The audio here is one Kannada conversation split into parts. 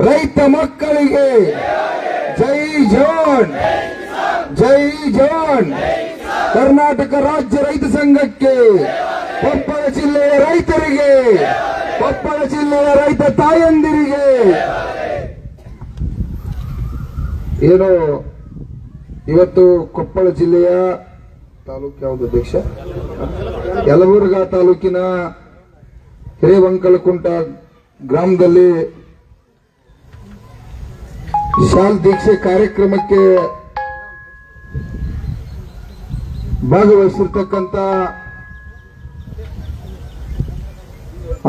ರೈತ ಮಕ್ಕಳಿಗೆ ಜೈ ಜವಾನ್, ಜೈ ಜವಾನ್. ಕರ್ನಾಟಕ ರಾಜ್ಯ ರೈತ ಸಂಘಕ್ಕೆ, ಕೊಪ್ಪಳ ಜಿಲ್ಲೆಯ ರೈತರಿಗೆ, ಕೊಪ್ಪಳ ಜಿಲ್ಲೆಯ ರೈತ ತಾಯಂದಿರಿಗೆ ಏನು ಇವತ್ತು ಕೊಪ್ಪಳ ಜಿಲ್ಲೆಯ ತಾಲೂಕು ಯಾವುದು ಅಧ್ಯಕ್ಷ, ಯಲಬುರ್ಗಾ ತಾಲೂಕಿನ ಹಿರೇವಂಕಲಕುಂಟ ಗ್ರಾಮದಲ್ಲಿ ಶಾಲ್ ದೀಕ್ಷೆ ಕಾರ್ಯಕ್ರಮಕ್ಕೆ ಭಾಗವಹಿಸಿರ್ತಕ್ಕಂಥ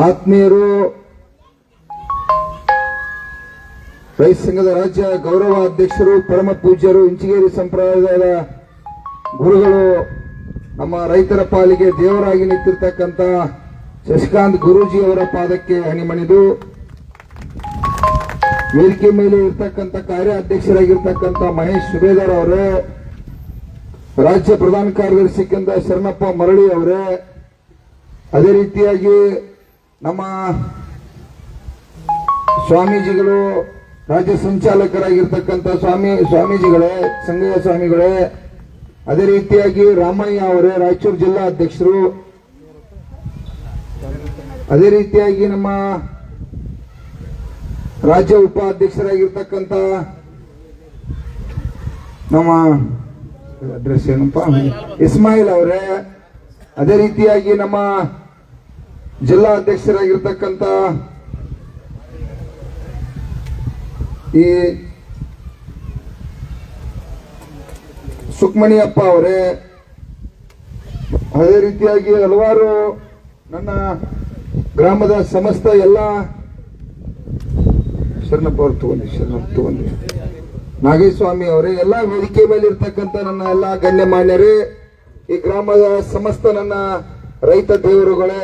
ಆತ್ಮೀಯರು, ರೈತ ಸಂಘದ ರಾಜ್ಯ ಗೌರವ ಅಧ್ಯಕ್ಷರು, ಪರಮ ಪೂಜ್ಯರು, ಇಂಚಿಗೇರಿ ಸಂಪ್ರದಾಯದ ಗುರುಗಳು, ನಮ್ಮ ರೈತರ ಪಾಲಿಗೆ ದೇವರಾಗಿ ನಿಂತಿರ್ತಕ್ಕಂಥ ಶಶಿಕಾಂತ್ ಗುರೂಜಿ ಅವರ ಪಾದಕ್ಕೆ ಹಣಿಮಣಿದು, ವೇದಿಕೆ ಮೇಲೆ ಇರ್ತಕ್ಕಂಥ ಕಾರ್ಯಾಧ್ಯಕ್ಷರಾಗಿರ್ತಕ್ಕಂಥ ಮಹೇಶ್ ಸುಬೇದಾರ್ ಅವರೇ, ರಾಜ್ಯ ಪ್ರಧಾನ ಕಾರ್ಯದರ್ಶಿ ಶರಣಪ್ಪ ಮರಳಿ ಅವರೇ, ಅದೇ ರೀತಿಯಾಗಿ ನಮ್ಮ ಸ್ವಾಮೀಜಿಗಳು, ರಾಜ್ಯ ಸಂಚಾಲಕರಾಗಿರ್ತಕ್ಕಂಥ ಸ್ವಾಮೀಜಿಗಳೇ, ಸಂಗಯ್ಯ ಸ್ವಾಮಿಗಳೇ, ಅದೇ ರೀತಿಯಾಗಿ ರಾಮಯ್ಯ ಅವರೇ, ರಾಯಚೂರು ಜಿಲ್ಲಾ ಅಧ್ಯಕ್ಷರು, ಅದೇ ರೀತಿಯಾಗಿ ನಮ್ಮ ರಾಜ್ಯ ಉಪಾಧ್ಯಕ್ಷರಾಗಿರ್ತಕ್ಕಂಥ ನಮ್ಮ ಅಡ್ರೆಸ್ ಏನಪ್ಪ ಇಸ್ಮಾಯಿಲ್ ಅವರೇ, ಅದೇ ರೀತಿಯಾಗಿ ನಮ್ಮ ಜಿಲ್ಲಾ ಅಧ್ಯಕ್ಷರಾಗಿರ್ತಕ್ಕಂಥ ಈ ಸುಕ್ಮಣಿಯಪ್ಪ ಅವರೇ, ಅದೇ ರೀತಿಯಾಗಿ ಹಲವಾರು ನನ್ನ ಗ್ರಾಮದ ಸಮಸ್ತ ಎಲ್ಲ ಶರಣಪ್ಪ ಅವರು ತಗೊಂಡಿ ನಾಗೇಸ್ವಾಮಿ ಅವರೇ, ಎಲ್ಲ ವೇದಿಕೆ ಮೇಲೆ ಇರ್ತಕ್ಕಂಥ ನನ್ನ ಎಲ್ಲ ಗಣ್ಯಮಾನ್ಯರೇ, ಈ ಗ್ರಾಮದ ಸಮಸ್ತ ನನ್ನ ರೈತ ದೇವರುಗಳೇ,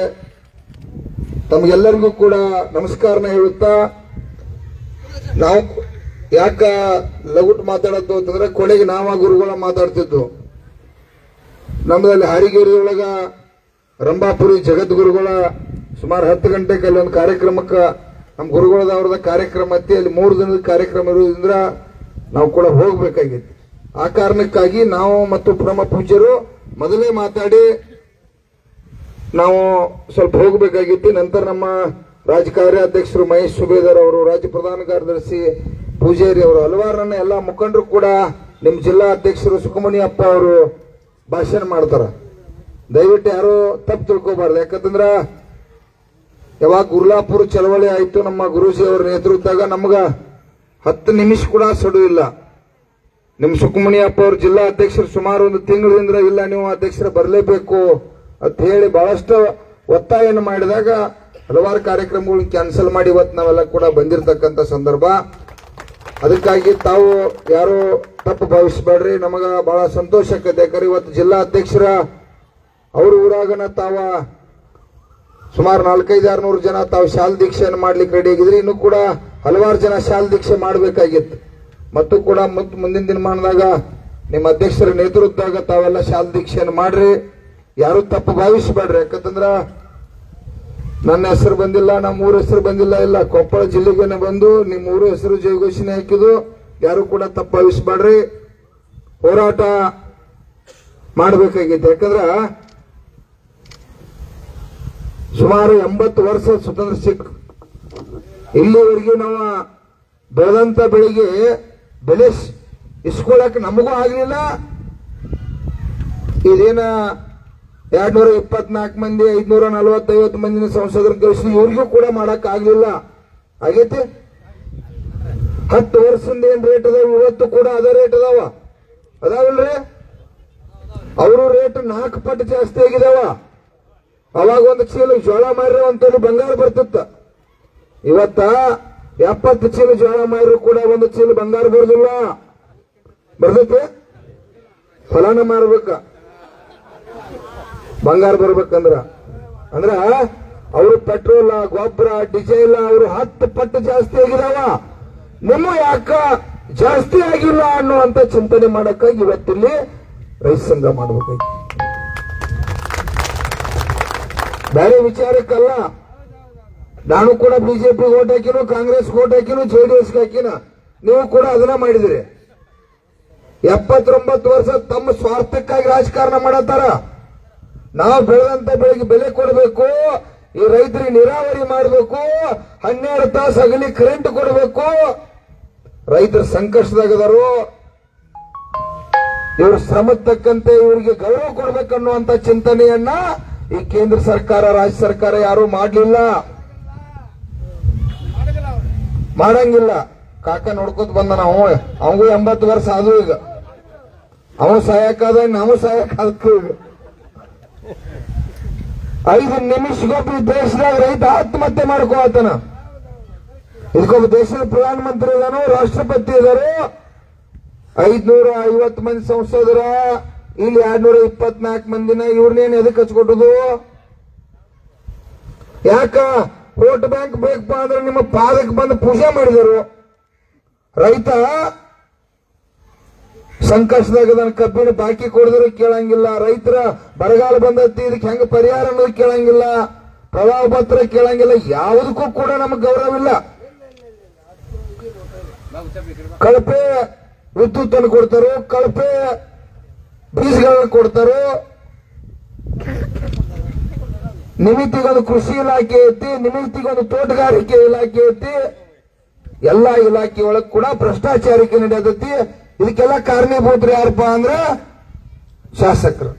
ತಮಗೆಲ್ಲರಿಗೂ ಕೂಡ ನಮಸ್ಕಾರನ ಹೇಳುತ್ತಾ, ನಾವು ಯಾಕ ಲಗುಟ್ ಮಾತಾಡದ್ದು ಅಂತಂದ್ರೆ ಕೊನೆಗೆ ನಾವ ಗುರುಗಳ ಮಾತಾಡ್ತಿದ್ದು. ನಮ್ಮದಲ್ಲಿ ಹಾರಿಗೇರಿ ಒಳಗ ರಂಭಾಪುರಿ ಜಗದ್ಗುರುಗಳ ಸುಮಾರು 10 ಗಂಟೆಗೆ ಅಲ್ಲಿ ಒಂದು ಕಾರ್ಯಕ್ರಮಕ್ಕೆ ನಮ್ಮ ಗುರುಗಳದವ್ರದ ಕಾರ್ಯಕ್ರಮ ಐತಿ, ಅಲ್ಲಿ 3 ದಿನದ ಕಾರ್ಯಕ್ರಮ ಇರೋದ್ರಿಂದ ನಾವು ಕೂಡ ಹೋಗ್ಬೇಕಾಗಿತ್ತು. ಆ ಕಾರಣಕ್ಕಾಗಿ ನಾವು ಮತ್ತು ಪರಮ ಪೂಜ್ಯರು ಮೊದಲೇ ಮಾತಾಡಿ ನಾವು ಸ್ವಲ್ಪ ಹೋಗಬೇಕಾಗಿತ್ತು. ನಂತರ ನಮ್ಮ ರಾಜ್ಯ ಕಾರ್ಯಾಧ್ಯಕ್ಷರು ಮಹೇಶ್ ಸುಬೇದಾರ್ ಅವರು, ರಾಜ್ಯ ಪ್ರಧಾನ ಕಾರ್ಯದರ್ಶಿ ಪೂಜಾರಿ ಅವರು, ಹಲವಾರನ್ನ ಎಲ್ಲ ಮುಖಂಡರು ಕೂಡ ನಿಮ್ಮ ಜಿಲ್ಲಾ ಅಧ್ಯಕ್ಷರು ಸುಖಮಣಿಯಪ್ಪ ಅವರು ಭಾಷಣ ಮಾಡ್ತಾರ. ದಯವಿಟ್ಟು ಯಾರು ತಪ್ಪು ತಿಳ್ಕೋಬಾರ್ದು. ಯಾಕಂತಂದ್ರ ಯಾವಾಗ ಗುರ್ಲಾಪುರ ಚಳವಳಿ ಆಯ್ತು ನಮ್ಮ ಗುರೂಜಿ ಅವರ ನೇತೃತ್ವದಾಗ ನಮ್ಗ 10 ನಿಮಿಷ ಕೂಡ ಸಡು ಇಲ್ಲ. ನಿಮ್ ಸುಖಮಣಿಯಪ್ಪ ಅವ್ರ ಜಿಲ್ಲಾ ಅಧ್ಯಕ್ಷರು ಸುಮಾರು 1 ತಿಂಗಳಿಂದ ಇಲ್ಲ ನೀವು ಅಧ್ಯಕ್ಷರ ಬರಲೇಬೇಕು ಅಂತ ಹೇಳಿ ಬಹಳಷ್ಟು ಒತ್ತಾಯವನ್ನು ಮಾಡಿದಾಗ ಹಲವಾರು ಕಾರ್ಯಕ್ರಮಗಳು ಕ್ಯಾನ್ಸಲ್ ಮಾಡಿ ಇವತ್ತು ನಾವೆಲ್ಲ ಕೂಡ ಬಂದಿರತಕ್ಕಂತ ಸಂದರ್ಭ. ಅದಕ್ಕಾಗಿ ತಾವು ಯಾರು ತಪ್ಪು ಭಾವಿಸಬೇಡ್ರಿ, ನಮಗ ಬಹಳ ಸಂತೋಷ ಆಕತೆ. ಯಾಕಂದ್ರೆ ಇವತ್ತು ಜಿಲ್ಲಾ ಅಧ್ಯಕ್ಷರ ಅವ್ರ ಊರಾಗನ ತಾವ ಸುಮಾರು 400-600 ಜನ ತಾವು ಶಾಲ್ ದೀಕ್ಷೆಯನ್ನು ಮಾಡ್ಲಿಕ್ಕೆ ರೆಡಿ ಆಗಿದ್ರಿ. ಇನ್ನು ಕೂಡ ಹಲವಾರು ಜನ ಶಾಲ್ ದೀಕ್ಷೆ ಮಾಡಬೇಕಾಗಿತ್ತು. ಮತ್ತು ಕೂಡ ಮುಂದಿನ ದಿನಮಾನದಾಗ ನಿಮ್ಮ ಅಧ್ಯಕ್ಷರ ನೇತೃತ್ವದಾಗ ತಾವೆಲ್ಲ ಶಾಲ್ ದೀಕ್ಷೆಯನ್ನು ಮಾಡ್ರಿ, ಯಾರು ತಪ್ಪು ಭಾವಿಸಬೇಡ್ರಿ. ಯಾಕಂತಂದ್ರ ನನ್ನ ಹೆಸರು ಬಂದಿಲ್ಲ, ನಮ್ಮ ಊರ ಹೆಸರು ಬಂದಿಲ್ಲ, ಇಲ್ಲ ಕೊಪ್ಪಳ ಜಿಲ್ಲೆಗೆ ಬಂದು ನಿಮ್ಮ ಊರ ಹೆಸರು ಜಯಘೋಷಣೆ ಹಾಕಿದ್ದು, ಯಾರು ಕೂಡ ತಪ್ಪು ಭಾವಿಸಬೇಡ್ರಿ. ಹೋರಾಟ ಮಾಡಬೇಕಾಗಿತ್ತು. ಯಾಕಂದ್ರ ಸುಮಾರು 80 ವರ್ಷ ಸ್ವತಂತ್ರ ಸಿಕ್ಕ ಇಲ್ಲಿವರೆಗೆ ನಾವು ಬೆಳೆದಂತ ಬೆಳೆಗೆ ಬೆಲೆ ಇಸ್ಕೊಳಕ್ ನಮಗೂ ಆಗ್ಲಿಲ್ಲ. ಇದೇನ 224 ಮಂದಿ 540-50 ಮಂದಿನ ಸಂಸದರ ಕಳಿಸಿ ಇವ್ರಿಗೂ ಕೂಡ ಮಾಡಕ್ ಆಗ್ಲಿಲ್ಲ. ಆಗೈತಿ 10 ವರ್ಷದಿಂದ ಏನ್ ರೇಟ್ ಅದಾವ ಇವತ್ತು ಕೂಡ ಅದೇ ರೇಟ್ ಅದಾವಲ್ರಿ. ಅವರು ರೇಟ್ 4 ಪಟ್ಟು ಜಾಸ್ತಿ ಆಗಿದಾವ. ಅವಾಗ ಒಂದು ಚೀಲ ಜೋಳ ಮಾರಿರೋ ಅಂತಲ್ಲಿ ಬಂಗಾರ ಬರ್ತಿತ್ತ. ಇವತ್ತ 70 ಚೀಲ ಜೋಳ ಮಾರಿದ್ರು ಕೂಡ ಒಂದು ಚೀಲ ಬಂಗಾರ ಬರೋದಿಲ್ಲ. ಬರ್ತೈತಿ ಫಲಾನ ಮಾರ್ಬೇಕ, ಬಂಗಾರ ಬರ್ಬೇಕಂದ್ರ ಅವರು ಪೆಟ್ರೋಲ್, ಗೊಬ್ಬರ, ಡೀಸೆಲ್ ಅವರು 10 ಪಟ್ಟು ಜಾಸ್ತಿ ಆಗಿದಾವ. ನಿಮ್ಮ ಯಾಕ ಜಾಸ್ತಿ ಆಗಿಲ್ಲ ಅನ್ನುವಂತ ಚಿಂತನೆ ಮಾಡಕ್ಕಾಗಿ ಇವತ್ತಿಲ್ಲಿ ರೈತ ಸಂಘ ಮಾಡಬೇಕಾಗಿ, ಬೇರೆ ವಿಚಾರಕ್ಕಲ್ಲ. ನಾನು ಕೂಡ ಬಿಜೆಪಿ ಓಟ್ ಹಾಕಿನು, ಕಾಂಗ್ರೆಸ್ ಓಟ್ ಹಾಕಿನು, ಜೆಡಿಎಸ್ ಹಾಕಿನ. ನೀವು ಕೂಡ ಅದನ್ನ ಮಾಡಿದ್ರಿ. 79 ವರ್ಷ ತಮ್ಮ ಸ್ವಾರ್ಥಕ್ಕಾಗಿ ರಾಜಕಾರಣ ಮಾಡತ್ತಾರ. ನಾವು ಬೆಳೆದಂತ ಬೆಳೆಗೆ ಬೆಲೆ ಕೊಡಬೇಕು, ಈ ರೈತರಿಗೆ ನೀರಾವರಿ ಮಾಡಬೇಕು, 12 ತಾಸು ಹಗಲಿ ಕರೆಂಟ್ ಕೊಡಬೇಕು. ರೈತರ ಸಂಕಷ್ಟದಾಗದಾರು, ಇವ್ರ ಶ್ರಮಕ್ಕೆ ತಕ್ಕಂತೆ ಇವರಿಗೆ ಗೌರವ ಕೊಡಬೇಕನ್ನುವಂತ ಚಿಂತನೆಯನ್ನ ಈ ಕೇಂದ್ರ ಸರ್ಕಾರ, ರಾಜ್ಯ ಸರ್ಕಾರ ಯಾರು ಮಾಡಲಿಲ್ಲ, ಮಾಡಂಗಿಲ್ಲ. ಕಾಕ ನೋಡ್ಕೊತ ಬಂದ ನಾವು, ಅವಂಗೂ 80 ವರ್ಷ ಆದ್ರೂ ಈಗ ಅವ ಸಹಾಯಕಾದ, ನಾವು ಸಹಾಯಕಾದಕ್ಕೂ ಈಗ 5 ನಿಮಿಷಗೊಬ್ಬ ದೇಶದಾಗ ರೈತ ಆತ್ಮಹತ್ಯೆ ಮಾಡ್ಕೋತಾನ. ಇದಕ್ಕೊಬ್ಬ ದೇಶದ ಪ್ರಧಾನ ಮಂತ್ರಿ ಇದಾನು, ರಾಷ್ಟ್ರಪತಿ ಇದಾರು, 550 ಮಂದಿ ಸಂಸದರ, ಇಲ್ಲಿ 224 ಮಂದಿನ. ಇವ್ರನ್ನೇನು ಎದಕ್ಕೆ ಹಚ್ಕೊಟ್ಟದು? ಯಾಕ ವೋಟ್ ಬ್ಯಾಂಕ್ ಬೇಕಪ್ಪ ಅಂದ್ರೆ ನಿಮ್ಮ ಪಾದಕ್ಕೆ ಬಂದು ಪೂಜೆ ಮಾಡಿದರು. ರೈತ ಸಂಕಷ್ಟದಾಗ ಕಬ್ಬಿನ ಬಾಕಿ ಕೊಡಿದ್ರು ಕೇಳಂಗಿಲ್ಲ, ರೈತರ ಬರಗಾಲ ಬಂದತಿ ಇದಕ್ಕೆ ಹೆಂಗ ಪರಿಹಾರ ಅನ್ನೋದು ಕೇಳಂಗಿಲ್ಲ, ಪ್ರವಾಹ ಪತ್ರ ಕೇಳಂಗಿಲ್ಲ, ಯಾವುದಕ್ಕೂ ಕೂಡ ನಮಗೆ ಗೌರವಿಲ್ಲ. ಕಳಪೆ ವಿದ್ಯುತ್ ಅನ್ನು ಕೊಡ್ತಾರೋ, ಕಳಪೆ ಬೀಜಗಳನ್ನು ಕೊಡ್ತಾರೋ. ನಿಮಿತ್ತಿಗೊಂದು ಕೃಷಿ ಇಲಾಖೆ ಐತಿ, ನಿಮಿತ್ತಿಗೊಂದು ತೋಟಗಾರಿಕೆ ಇಲಾಖೆ ಐತಿ. ಎಲ್ಲಾ ಇಲಾಖೆ ಒಳಗೆ ಕೂಡ ಭ್ರಷ್ಟಾಚಾರಕ್ಕೆ ನಡೆಯತೈತಿ. ಇದಕ್ಕೆಲ್ಲ ಕಾರಣೀಭೂತರು ಯಾರಪ್ಪ ಅಂದ್ರೆ ಶಾಸಕರು.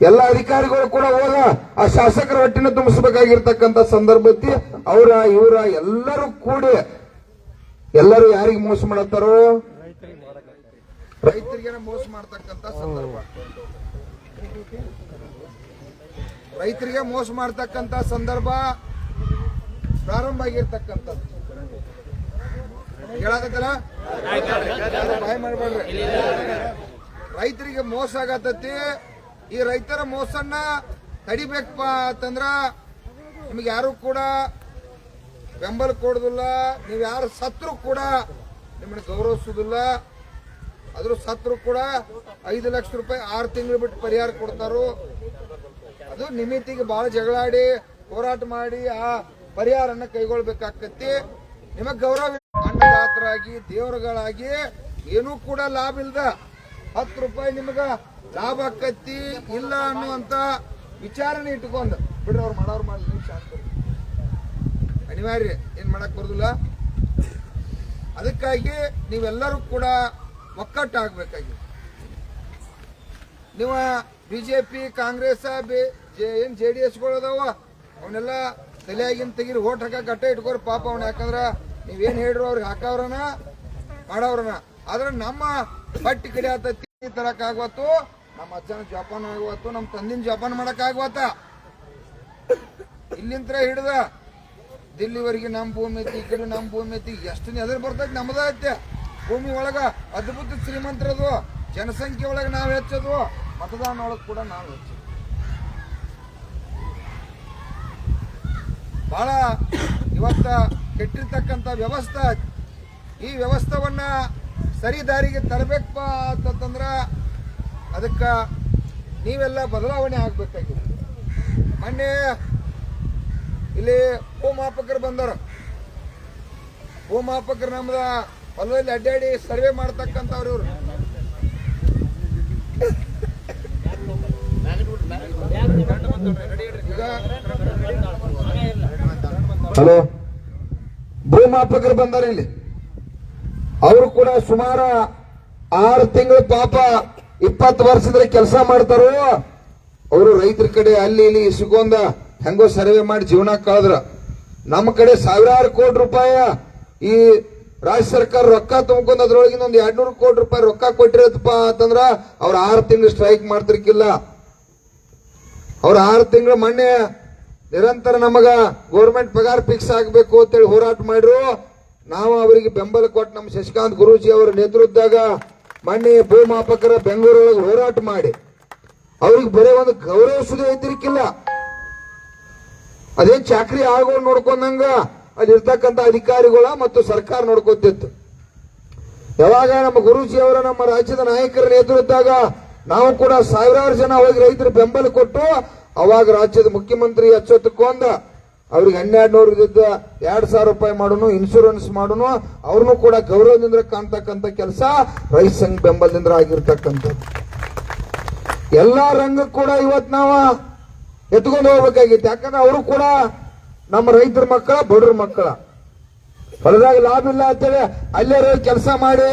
ಎಲ್ಲ ಅಧಿಕಾರಿಗಳು ಕೂಡ ಹೋದ ಆ ಶಾಸಕರ ಹೊಟ್ಟಿನ ತುಂಬಿಸಬೇಕಾಗಿರ್ತಕ್ಕಂಥ ಸಂದರ್ಭ ಐತಿ. ಅವರ ಇವರ ಎಲ್ಲರೂ ಕೂಡಿ ಎಲ್ಲರೂ ಯಾರಿಗೆ ಮೋಸ ಮಾಡತ್ತಾರೋ? ರೈತರಿಗೆ ಮೋಸ ಮಾಡ್ತಕ್ಕಂಥ ಸಂದರ್ಭ, ರೈತರಿಗೆ ಮೋಸ ಮಾಡ್ತಕ್ಕಂಥ ಸಂದರ್ಭ ಪ್ರಾರಂಭ ಆಗಿರ್ತಕ್ಕಂಥದ್ದು. ಹೇಳಕತ್ತಲ್ಲ, ಬಾಯ್ ಮಾಡಬೇಡ್ರಿ. ರೈತರಿಗೆ ಮೋಸ ಆಗತೈತಿ. ಈ ರೈತರ ಮೋಸನ್ನ ತಡಿಬೇಕಪ್ಪ ಅಂತಂದ್ರ ನಿಮ್ಗೆ ಯಾರು ಕೂಡ ಬೆಂಬಲ ಕೊಡುದಿಲ್ಲ. ನೀವು ಯಾರು ಸತ್ರು ಕೂಡ ನಿಮ್ಮನ್ನ ಗೌರವಿಸುದಿಲ್ಲ. ಅದ್ರ ಸತ್ರು ಕೂಡ 5 ಲಕ್ಷ ರೂಪಾಯಿ 6 ತಿಂಗಳು ಬಿಟ್ಟು ಪರಿಹಾರ ಕೊಡ್ತಾರೋ. ಅದು ನಿಮಿತ್ತಿಗೆ ಬಹಳ ಜಗಳಾಡಿ ಹೋರಾಟ ಮಾಡಿ ಆ ಪರಿಹಾರನ್ನ ಕೈಗೊಳ್ಬೇಕಾಗ್ತತಿ. ನಿಮಗ್ ಗೌರವ ಅನ್ನದಾತರಾಗಿ ದೇವರುಗಳಾಗಿ ಏನೂ ಕೂಡ ಲಾಭ ಇಲ್ದ 10 ರೂಪಾಯಿ ನಿಮಗ ಲಾಭ ಆಕತಿ ಇಲ್ಲ ಅನ್ನುವಂತ ವಿಚಾರನೆ ಇಟ್ಕೊಂಡು ಬಿಡ್ರಿ. ಅವ್ರು ಮಾಡೋರು ಮಾಡಲಿ, ಅನಿವಾರ್ಯ, ಏನ್ ಮಾಡಕ್ ಬರುದಿಲ್ಲ. ಅದಕ್ಕಾಗಿ ನೀವೆಲ್ಲರೂ ಕೂಡ ಒಕ್ಕಟ್ಟಾಗಬೇಕಾಗಿದೆ. ನೀವು ಬಿಜೆಪಿ, ಕಾಂಗ್ರೆಸ್, ಏನ್ JDS ಅದಾವ ಅವನ್ನೆಲ್ಲ ತಲೆಯಾಗಿನ ತೆಗಿರಿ, ಓಟ್ ಹಾಕಕ್ ಗಟ್ಟ ಇಟ್ಕೋರಿ ಪಾಪ ಅವ್ನ. ಯಾಕಂದ್ರ ನೀವೇನ್ ಹೇಳ್ರು ಅವ್ರಿಗೆ ಹಾಕವ್ರನ ಮಾಡವ್ರನ. ಆದ್ರೆ ನಮ್ಮ ಬಟ್ಟಿ ಕಡೆ ಆತತಿ ತರಕ್ ಆಗ್ವತ್ತು, ನಮ್ಮ ಅಜ್ಜನ ಜೋಪಾನ ಆಗ್ವತ್ತು, ನಮ್ಮ ತಂದಿನ ಜೋಪಾನ ಮಾಡಕ್ ಆಗ್ವತ್ತ. ಇಲ್ಲಿಂತ್ರ ಹಿಡ್ದ ದಿಲ್ಲಿವರೆಗೆ ನಮ್ಮ ಭೂಮಿ ಐತಿ, ಈ ಕಡೆ ನಮ್ಮ ಭೂಮಿ ಐತಿ. ಎಷ್ಟು ಎದುರು ಬರ್ತೈತಿ ನಮ್ಮದ ಐತೆ. ಭೂಮಿ ಒಳಗ ಅದ್ಭುತ ಶ್ರೀಮಂತರದು, ಜನಸಂಖ್ಯೆ ಒಳಗ ನಾವ್ ಹೆಚ್ಚದು, ಮತದಾನ ಒಳಗ್ ಕೂಡ ನಾವು ಹೆಚ್ಚು. ಬಹಳ ಇವತ್ತ ಕೆಟ್ಟಿರ್ತಕ್ಕಂಥ ವ್ಯವಸ್ಥೆ. ಈ ವ್ಯವಸ್ಥೆವನ್ನ ಸರಿ ದಾರಿಗೆ ತರಬೇಕಪ್ಪ ಅಂತಂದ್ರ ಅದಕ್ಕ ನೀವೆಲ್ಲ ಬದಲಾವಣೆ ಆಗ್ಬೇಕಾಗಿದೆ. ಮೊನ್ನೆ ಇಲ್ಲಿ ಭೂಮಾಪಕರು ಬಂದರು. ಭೂಮಾಪಕರು ನಮ್ದ ಹೊಲದಲ್ಲಿ ಅಡ್ಡಾಡಿ ಸರ್ವೆ ಮಾಡ್ತಕ್ಕಂಥವ್ರು ಇವ್ರು. ಹಲೋ, ಭೂಮಾಪಕರು ಬಂದಾರ ಇಲ್ಲಿ. ಅವರು ಕೂಡ ಸುಮಾರು 6 ತಿಂಗಳು ಪಾಪ 20 ವರ್ಷದ ಕೆಲಸ ಮಾಡ್ತಾರೋ. ಅವರು ರೈತರ ಕಡೆ ಅಲ್ಲಿ ಇಲ್ಲಿ ಸಿಗೋಂದ ಹೆಂಗೋ ಸರ್ವೆ ಮಾಡಿ ಜೀವನ ಕಳೆದ್ರ. ನಮ್ಮ ಕಡೆ ಸಾವಿರಾರು ಕೋಟಿ ರೂಪಾಯಿ ಈ ರಾಜ್ಯ ಸರ್ಕಾರ ರೊಕ್ಕ ತುಂಬಿಕೊಂಡು ಅದ್ರೊಳಗಿನ ಒಂದು 200 ಕೋಟಿ ರೂಪಾಯಿ ರೊಕ್ಕ ಕೊಟ್ಟಿರತ್ತಪ್ಪ ಅಂತಂದ್ರ ಅವ್ರ 6 ತಿಂಗಳು ಸ್ಟ್ರೈಕ್ ಮಾಡ್ತಿರ್ಕಿಲ್ಲ. ಅವ್ರ 6 ತಿಂಗಳು ಮೊನ್ನೆ ನಿರಂತರ ನಮಗ ಗೌರ್ಮೆಂಟ್ ಪಗಾರ ಫಿಕ್ಸ್ ಆಗಬೇಕು ಅಂತೇಳಿ ಹೋರಾಟ ಮಾಡ್ರು. ನಾವು ಅವರಿಗೆ ಬೆಂಬಲ ಕೊಟ್ಟು ನಮ್ಮ ಶಶಿಕಾಂತ್ ಗುರೂಜಿ ಅವರ ನೇತೃತ್ವದಾಗ ಮೊನ್ನೆ ಭೂಮಾಪಕರ ಬೆಂಗಳೂರೊಳಗೆ ಹೋರಾಟ ಮಾಡಿ ಅವ್ರಿಗೆ ಬರೀ ಒಂದು ಗೌರವಿಸುದೇ ಇದ್ದಿರ್ಕಿಲ್ಲ. ಅದೇನ್ ಚಾಕ್ರಿ ಆಗೋದು ನೋಡ್ಕೊಂಡಂಗ ಅಲ್ಲಿ ಇರ್ತಕ್ಕಂಥ ಅಧಿಕಾರಿಗಳ ಮತ್ತು ಸರ್ಕಾರ ನೋಡ್ಕೊತಿತ್ತು. ಯಾವಾಗ ನಮ್ಮ ಗುರೂಜಿ ಅವರ ನಮ್ಮ ರಾಜ್ಯದ ನಾಯಕರ ನೇತೃತ್ವದಾಗ ನಾವು ಕೂಡ ಸಾವಿರಾರು ಜನ ಹೋಗಿ ರೈತರ ಬೆಂಬಲ ಕೊಟ್ಟು ಅವಾಗ ರಾಜ್ಯದ ಮುಖ್ಯಮಂತ್ರಿ ಎಚ್ಚೆತ್ತುಕೊಂಡ ಅವ್ರಿಗೆ 1200 ಇದ್ದ 2000 ರೂಪಾಯಿ ಮಾಡೋನು, ಇನ್ಶೂರೆನ್ಸ್ ಮಾಡೋನು, ಅವ್ರನ್ನು ಕೂಡ ಗೌರವದಿಂದ ಕಾಣ್ತಕ್ಕಂಥ ಕೆಲಸ ರೈತ ಸಂಘ ಬೆಂಬಲದಿಂದ ಆಗಿರ್ತಕ್ಕಂಥದ್ದು. ಎಲ್ಲಾ ರಂಗ ಕೂಡ ಇವತ್ತು ನಾವು ಎತ್ಕೊಂಡು ಹೋಗ್ಬೇಕಾಗಿತ್ತು. ಯಾಕಂದ್ರೆ ಅವರು ಕೂಡ ನಮ್ಮ ರೈತರ ಮಕ್ಕಳ, ಬಡವ್ರ ಮಕ್ಕಳ. ಹೊಲದಾಗ ಲಾಭ ಇಲ್ಲ ಅಂತೇಳಿ ಅಲ್ಲೇ ಕೆಲಸ ಮಾಡಿ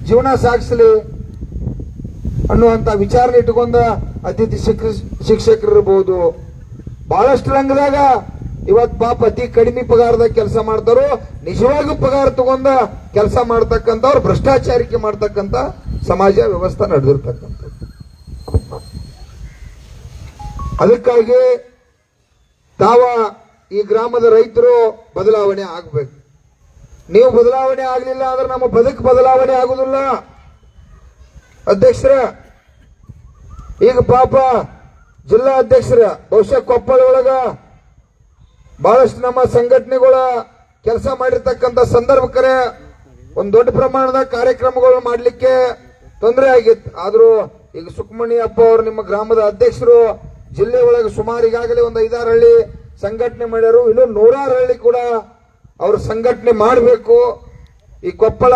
ಜೀವನ ಸಾಗಿಸಲಿ ಅನ್ನುವಂತ ವಿಚಾರ ಇಟ್ಕೊಂಡ ಅತಿಥಿ ಶಿಕ್ಷಕರು ಇರ್ಬೋದು. ಬಹಳಷ್ಟು ರಂಗದಾಗ ಇವತ್ತು ಪಾಪ ಅತಿ ಕಡಿಮೆ ಪಗಾರದಾಗ ಕೆಲಸ ಮಾಡ್ತಾರೋ, ನಿಜವಾಗೂ ಪಗಾರ ತಗೊಂಡ ಕೆಲಸ ಮಾಡ್ತಕ್ಕಂಥವ್ರು ಭ್ರಷ್ಟಾಚಾರಿಕೆ ಮಾಡ್ತಕ್ಕಂಥ ಸಮಾಜ ವ್ಯವಸ್ಥೆ ನಡೆದಿರ್ತಕ್ಕಂಥದ್ದು. ಅದಕ್ಕಾಗಿ ತಾವ ಈ ಗ್ರಾಮದ ರೈತರು ಬದಲಾವಣೆ ಆಗ್ಬೇಕು. ನೀವು ಬದಲಾವಣೆ ಆಗ್ಲಿಲ್ಲ ಅಂದ್ರೆ ನಮ್ಮ ಬದುಕು ಬದಲಾವಣೆ ಆಗುದಿಲ್ಲ. ಅಧ್ಯಕ್ಷರ, ಈಗ ಪಾಪ ಜಿಲ್ಲಾ ಅಧ್ಯಕ್ಷರ ಬಹುಶಃ ಕೊಪ್ಪಳ ಒಳಗ ಬಹಳಷ್ಟು ನಮ್ಮ ಸಂಘಟನೆಗಳ ಕೆಲಸ ಮಾಡಿರ್ತಕ್ಕಂಥ ಸಂದರ್ಭಕ್ಕರೆ ಒಂದು ದೊಡ್ಡ ಪ್ರಮಾಣದ ಕಾರ್ಯಕ್ರಮಗಳು ಮಾಡಲಿಕ್ಕೆ ತೊಂದರೆ ಆಗಿತ್ತು. ಆದ್ರೂ ಈಗ ಸುಕ್ಮಣಿ ಅಪ್ಪ ಅವರು ನಿಮ್ಮ ಗ್ರಾಮದ ಅಧ್ಯಕ್ಷರು ಜಿಲ್ಲೆ ಒಳಗೆ ಸುಮಾರು ಈಗಾಗಲೇ ಒಂದು 5-6 ಹಳ್ಳಿ ಸಂಘಟನೆ ಮಾಡ್ಯಾರು. ಇನ್ನು 100 ಹಳ್ಳಿ ಕೂಡ ಅವರು ಸಂಘಟನೆ ಮಾಡಬೇಕು. ಈ ಕೊಪ್ಪಳ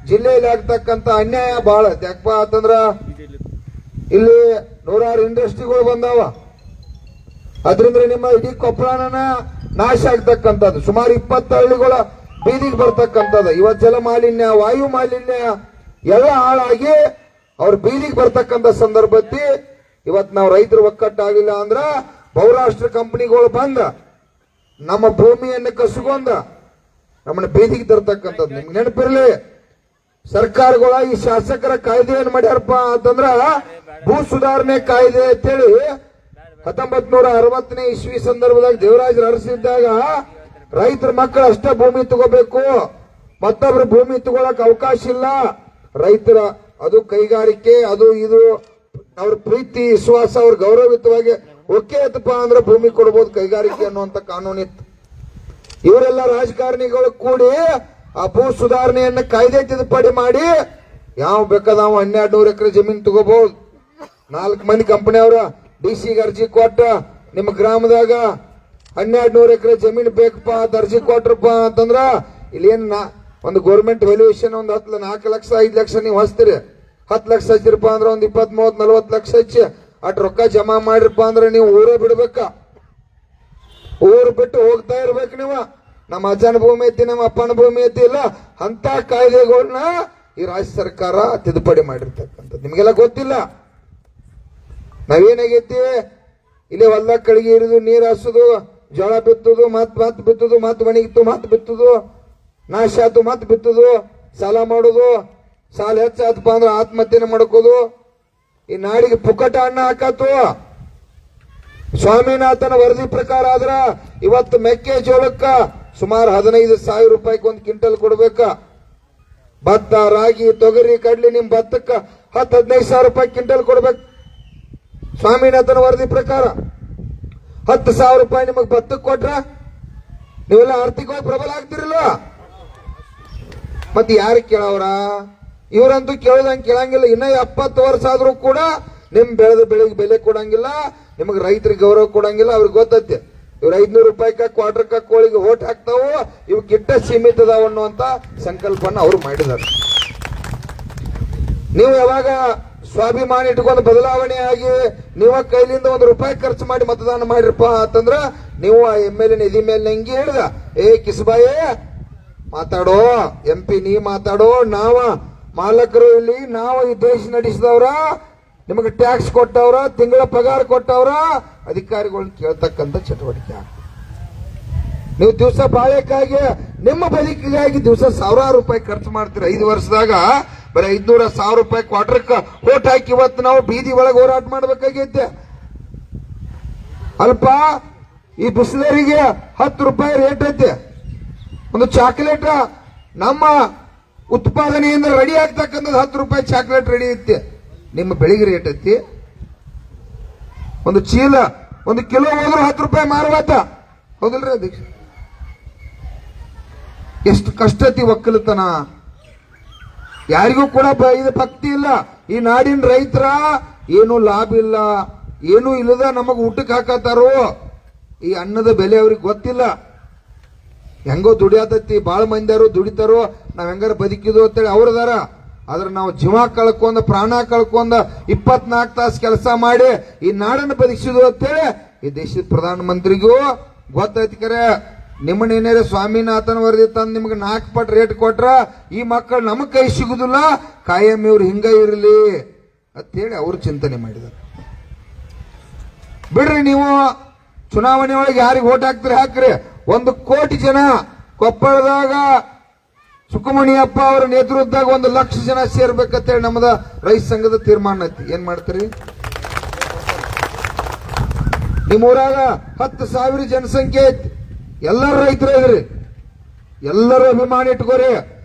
ಜಿಲ್ಲೆಯಲ್ಲಿ ಆಗ್ತಕ್ಕಂಥ ಅನ್ಯಾಯ ಬಹಳ ಯಾಕಪ್ಪ ಅಂತಂದ್ರ ಇಲ್ಲಿ 100 ಇಂಡಸ್ಟ್ರಿಗಳು ಬಂದಾವ. ಅದರಿಂದ ನಿಮ್ಮ ಇಡೀ ಕೊಪ್ಪಳನ ನಾಶ ಆಗ್ತಕ್ಕಂಥದ್ದು. ಸುಮಾರು 20 ಹಳ್ಳಿಗಳ ಬೀದಿಗೆ ಬರ್ತಕ್ಕಂಥದ್ದು. ಇವತ್ತು ಜಲ ಮಾಲಿನ್ಯ, ವಾಯು ಮಾಲಿನ್ಯ ಎಲ್ಲ ಹಾಳಾಗಿ ಅವ್ರ ಬೀದಿಗೆ ಬರ್ತಕ್ಕಂಥ ಸಂದರ್ಭದಲ್ಲಿ ಇವತ್ತು ನಾವು ರೈತರು ಒಕ್ಕಟ್ಟಾಗಿಲ್ಲ ಅಂದ್ರ ಬಹುರಾಷ್ಟ್ರ ಕಂಪನಿಗಳು ಬಂದ ನಮ್ಮ ಭೂಮಿಯನ್ನು ಕಸುಗೊಂಡ ನಮ್ಮನ್ನ ಬೀದಿಗೆ ತರ್ತಕ್ಕಂಥದ್ದು. ನಿಮ್ಗೆ ನೆನಪಿರ್ಲಿ, ಸರ್ಕಾರಗಳ ಈ ಶಾಸಕರ ಕಾಯ್ದೆ ಏನ್ ಮಾಡ್ಯಾರಪ್ಪ ಅಂತಂದ್ರ ಭೂ ಸುಧಾರಣೆ ಕಾಯ್ದೆ ಅಂತೇಳಿ 1960ನೇ ಇಸ್ವಿ ಸಂದರ್ಭದಾಗ ದೇವರಾಜರು ಹರಿಸಿದ್ದಾಗ ರೈತರ ಮಕ್ಕಳು ಅಷ್ಟೇ ಭೂಮಿ ತಗೋಬೇಕು, ಮತ್ತೊಬ್ರು ಭೂಮಿ ತಗೊಳಕ್ ಅವಕಾಶ ಇಲ್ಲ. ರೈತರ ಅದು ಕೈಗಾರಿಕೆ, ಅದು ಇದು ಅವ್ರ ಪ್ರೀತಿ ವಿಶ್ವಾಸ ಅವ್ರ ಗೌರವಯುತವಾಗಿ ಒಕ್ಕೆ ಆಯ್ತಪ್ಪ ಅಂದ್ರೆ ಭೂಮಿ ಕೊಡಬಹುದು ಕೈಗಾರಿಕೆ ಅನ್ನುವಂತ ಕಾನೂನಿತ್ತು. ಇವರೆಲ್ಲ ರಾಜಕಾರಣಿಗಳು ಕೂಡಿ ಆ ಭೂ ಸುಧಾರಣೆಯನ್ನ ಕಾಯ್ದೆ ತಿದ್ದುಪಡಿ ಮಾಡಿ ಯಾವ ಬೇಕಾದ 1200 ಎಕರೆ ಜಮೀನು ತಗೋಬಹುದು. 4 ಮಂದಿ ಕಂಪನಿಯವರು DC ಅರ್ಜಿ ಕೊಟ್ಟ ನಿಮ್ಮ ಗ್ರಾಮದಾಗ 1200 ಎಕರೆ ಜಮೀನು ಬೇಕಪ್ಪ ಅಂತ ಅರ್ಜಿ ಕೊಟ್ರಪ್ಪ ಅಂತಂದ್ರ ಇಲ್ಲಿ ಏನ್ ಒಂದು ಗೌರ್ಮೆಂಟ್ ವ್ಯಾಲ್ಯೂಯೇಷನ್ ಒಂದು 4 ಲಕ್ಷ 5 ಲಕ್ಷ ನೀವು ಹಚ್ತೀರಿ. 10 ಲಕ್ಷ ಹಚ್ಚಿರಪ್ಪ ಅಂದ್ರೆ ಒಂದು 20, 30, 40 ಲಕ್ಷ ಹಚ್ಚಿ ಅಟ್ ರೊಕ್ಕ ಜಮಾ ಮಾಡಿರಪ್ಪ ಅಂದ್ರೆ ನೀವು ಊರೇ ಬಿಡ್ಬೇಕ. ಊರು ಬಿಟ್ಟು ಹೋಗ್ತಾ ಇರ್ಬೇಕು. ನೀವು ನಮ್ಮ ಅಜ್ಜನ ಭೂಮಿ ಐತಿ, ನಮ್ಮ ಅಪ್ಪನ ಭೂಮಿ ಐತಿ, ಇಲ್ಲ ಅಂತ ಕಾಯ್ದೆಗಳನ್ನ ಈ ರಾಜ್ಯ ಸರ್ಕಾರ ತಿದ್ದುಪಡಿ ಮಾಡಿರ್ತಕ್ಕಂಥದ್ದು ನಿಮ್ಗೆಲ್ಲ ಗೊತ್ತಿಲ್ಲ. ನಾವೇನಾಗೈತಿ, ಇಲ್ಲಿ ಹೊಲ್ದಾಗ ಕಳಿಗೆ ಇರುದು, ನೀರ್ ಹಾಸೋದು, ಜೋಳ ಬಿತ್ತುದು, ಮತ್ ಬಿತ್ತುದು, ಮತ್ ಒಣಗಿತ್ತು, ಮತ್ ಬಿತ್ತುದು, ನಾಶ ಆತು, ಮತ್ ಬಿತ್ತುದು, ಸಾಲ ಮಾಡುದು, ಸಾಲ ಹೆಚ್ಚಾತಪ್ಪ ಅಂದ್ರೆ ಆತ್ಮಹತ್ಯೆ ಮಾಡ್ಕೋದು. ಈ ನಾಡಿಗೆ ಪುಕ್ಕಟ ಅನ್ನ ಹಾಕಾತು. ಸ್ವಾಮಿನಾಥನ ವರದಿ ಪ್ರಕಾರ ಆದ್ರ ಇವತ್ತು ಮೆಕ್ಕೆಜೋಳಕ್ಕ ಸುಮಾರು 15,000 ರೂಪಾಯಿಗೆ ಒಂದು ಕ್ವಿಂಟಲ್ ಕೊಡ್ಬೇಕ. ಭತ್ತ, ರಾಗಿ, ತೊಗರಿ, ಕಡ್ಲಿ ನಿಮ್ ಭತ್ತಕ್ಕ 10-15 ರೂಪಾಯಿ ಕ್ವಿಂಟಲ್ ಕೊಡ್ಬೇಕು. ಸ್ವಾಮಿನಾಥನ ವರದಿ ಪ್ರಕಾರ 10,000 ರೂಪಾಯಿ ನಿಮಗ್ ಭತ್ತಕ್ಕೆ ಕೊಟ್ರ ನೀವೆಲ್ಲ ಆರ್ಥಿಕವಾಗಿ ಪ್ರಬಲ ಆಗ್ತಿರಲ್ಲ. ಮತ್ತೆ ಯಾರು ಕೇಳವ್ರ? ಇವರಂತೂ ಕೇಳೋದಂಗೆ ಕೇಳಂಗಿಲ್ಲ. ಇನ್ನ 70 ವರ್ಷ ಆದ್ರೂ ಕೂಡ ನಿಮ್ ಬೆಳೆದ ಬೆಳೆಗೆ ಬೆಲೆ ಕೊಡಂಗಿಲ್ಲ, ನಿಮಗ್ ರೈತರಿಗೆ ಗೌರವ ಕೊಡಂಗಿಲ್ಲ. ಅವ್ರಿಗೆ ಗೊತ್ತೈತೆ ಇವ್ರು 500 ರೂಪಾಯಿಕ ಕ್ವಾರ್ಟರ್ಕ ಕೋಳಿಗೆ ಓಟ್ ಹಾಕ್ತಾವು, ಇವ್ ಕಿಟ್ಟ ಸೀಮಿತ ಅದಾವ ಅನ್ನುವಂತ ಸಂಕಲ್ಪನ ಅವ್ರು ಮಾಡಿದಾರೆ. ನೀವು ಯಾವಾಗ ಸ್ವಾಭಿಮಾನ ಇಟ್ಕೊಂಡು ಬದಲಾವಣೆ ಆಗಿ ನೀವ ಕೈಲಿಂದ ₹1 ಖರ್ಚು ಮಾಡಿ ಮತದಾನ ಮಾಡಿರಪ್ಪ ಅಂತಂದ್ರ ನೀವು ಆ MLA ನಿಧಿ ಮೇಲೆ ಹೆಂಗೆ ಹೇಳಿದ, ಕಿಸ್ಬಾಯೇ ಮಾತಾಡೋ, MP ನೀ ಮಾತಾಡೋ, ನಾವ ಮಾಲಕರು ಇಲ್ಲಿ, ನಾವು ಈ ದೇಶ ನಡೆಸಿದವ್ರ, ನಿಮಗೆ ಟ್ಯಾಕ್ಸ್ ಕೊಟ್ಟವ್ರ, ತಿಂಗಳ ಪಗಾರ ಕೊಟ್ಟವ್ರ, ಅಧಿಕಾರಿಗಳನ್ನ ಕೇಳ್ತಕ್ಕಂಥ ಚಟುವಟಿಕೆ. ನೀವು ದಿವಸ ಬಾಳೆಕಾಗಿ ನಿಮ್ಮ ಬದುಕಿಗಾಗಿ ದಿವಸ 1,000 ರೂಪಾಯಿ ಖರ್ಚು ಮಾಡ್ತೀರಿ. 5 ವರ್ಷದಾಗ ಬರೀ 500-1,000 ರೂಪಾಯಿ ಕ್ವಾರ್ಟರ್ಕ ಓಟ್ ಹಾಕಿ ಇವತ್ತು ನಾವು ಬೀದಿ ಒಳಗೆ ಹೋರಾಟ ಮಾಡ್ಬೇಕಾಗೈತೆ. ಅಲ್ಪ ಈ ಬಿಸಿಲರಿಗೆ 10 ರೂಪಾಯಿ ರೇಟ್ ಐತೆ. ಒಂದು ಚಾಕ್ಲೇಟ್ ನಮ್ಮ ಉತ್ಪಾದನೆಯಿಂದ ರೆಡಿ ಆಗ್ತಕ್ಕಂಥದ್ದು 10 ರೂಪಾಯಿ ಚಾಕ್ಲೇಟ್ ರೆಡಿ ಐತಿ. ನಿಮ್ಮ ಬೆಳಿಗ್ಗೆ ರೇಟ್ ಐತಿ. ಒಂದು ಚೀಲ 1 ಕಿಲೋ ಹೋದ್ರು 10 ರೂಪಾಯಿ ಮಾರುವಾತ, ಹೌದಲ್ರಿ ಅಧ್ಯಕ್ಷ? ಎಷ್ಟು ಕಷ್ಟ ಐತಿ ಒಕ್ಕಲತನ. ಯಾರಿಗೂ ಕೂಡ ಇದು ಭಕ್ತಿ ಇಲ್ಲ. ಈ ನಾಡಿನ ರೈತರ ಏನು ಲಾಭ ಇಲ್ಲ, ಏನು ಇಲ್ಲದ ನಮಗ್ ಊಟಕ್ಕೆ ಹಾಕತಾರೋ. ಈ ಅನ್ನದ ಬೆಲೆ ಅವ್ರಿಗೆ ಗೊತ್ತಿಲ್ಲ. ಹೆಂಗೋ ದುಡಿಯತೈತಿ, ಬಾಳ ಮಂದಿಯಾರು ದುಡಿತಾರೋ, ನಾವ್ ಹೆಂಗಾರ ಬದುಕಿದ್ವು ಅಂತೇಳಿ ಅವ್ರದಾರ. ಆದ್ರೆ ನಾವು ಜೀವ ಕಳ್ಕೊಂಡ, ಪ್ರಾಣ ಕಳ್ಕೊಂಡ 24 ತಾಸು ಕೆಲಸ ಮಾಡಿ ಈ ನಾಡನ್ನು ಬದುಕಿಸಿದ್ವು ಅಂತೇಳಿ ಈ ದೇಶದ ಪ್ರಧಾನಮಂತ್ರಿಗೂ ಗೊತ್ತೈತಿ. ಕರೆ ನಿಮ್ಮನ್ನೇನಾರ ಸ್ವಾಮಿನಾಥನ್ ವರದಿ ತಂದು ನಿಮ್ಗೆ 4 ಪಟ್ಟು ರೇಟ್ ಕೊಟ್ರ ಈ ಮಕ್ಕಳು ನಮಗ್ ಕೈ ಸಿಗುದಿಲ್ಲ, ಕಾಯಂ ಇವ್ರು ಹಿಂಗ ಇರಲಿ ಅಂತೇಳಿ ಅವ್ರು ಚಿಂತನೆ ಮಾಡಿದಾರೆ. ಬಿಡ್ರಿ, ನೀವು ಚುನಾವಣೆ ಒಳಗೆ ಯಾರಿಗೆ ಓಟ್ ಹಾಕ್ತೀರಿ ಹಾಕ್ರಿ. 1 ಕೋಟಿ ಜನ ಕೊಪ್ಪಳದಾಗ ಸುಖಮಣಿಯಪ್ಪ ಅವರ ನೇತೃತ್ವದಾಗ 1 ಲಕ್ಷ ಜನ ಸೇರ್ಬೇಕಂತೇಳಿ ನಮ್ಮದ ರೈತ ಸಂಘದ ತೀರ್ಮಾನ ಐತಿ. ಏನ್ ಮಾಡ್ತೀರಿ? ನಿಮ್ಮೂರಾಗ 10,000 ಜನಸಂಖ್ಯೆ ಐತಿ, ಎಲ್ಲರೂ ರೈತರು ಇದ್ರಿ, ಎಲ್ಲರೂ ಅಭಿಮಾನ ಇಟ್ಕೋರಿ.